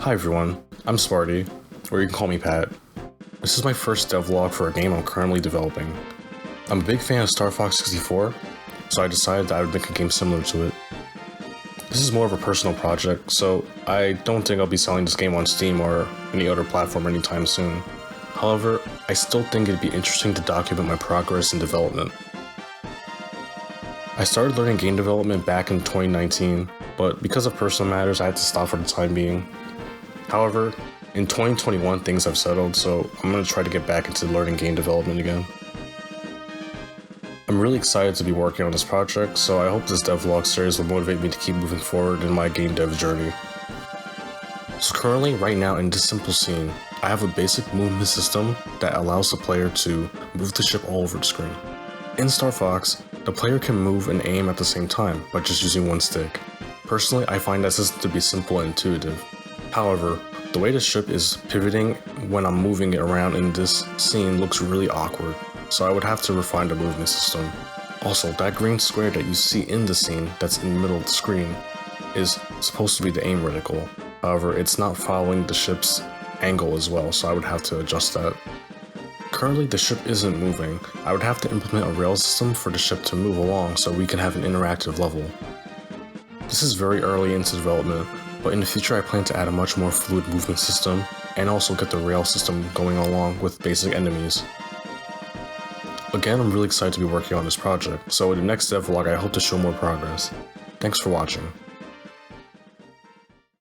Hi everyone, I'm Sparty, or you can call me Pat. This is my first devlog for a game I'm currently developing. I'm a big fan of Starfox 64, so I decided that I would make a game similar to it. This is more of a personal project, so I don't think I'll be selling this game on Steam or any other platform anytime soon. However, I still think it'd be interesting to document my progress in development. I started learning game development back in 2019, but because of personal matters I had to stop for the time being. However, in 2021 things have settled, so I'm going to try to get back into learning game development again. I'm really excited to be working on this project, so I hope this devlog series will motivate me to keep moving forward in my game dev journey. So currently, right now in this simple scene, I have a basic movement system that allows the player to move the ship all over the screen. In Starfox, the player can move and aim at the same time by just using one stick. Personally, I find that system to be simple and intuitive. However, the way the ship is pivoting when I'm moving it around in this scene looks really awkward, so I would have to refine the movement system. Also, that green square that you see in the scene that's in the middle of the screen is supposed to be the aim reticle. However, it's not following the ship's angle as well, so I would have to adjust that. Currently, the ship isn't moving. I would have to implement a rail system for the ship to move along so we can have an interactive level. This is very early into development, but in the future I plan to add a much more fluid movement system and also get the rail system going along with basic enemies. Again, I'm really excited to be working on this project, so in the next devlog I hope to show more progress. Thanks for watching.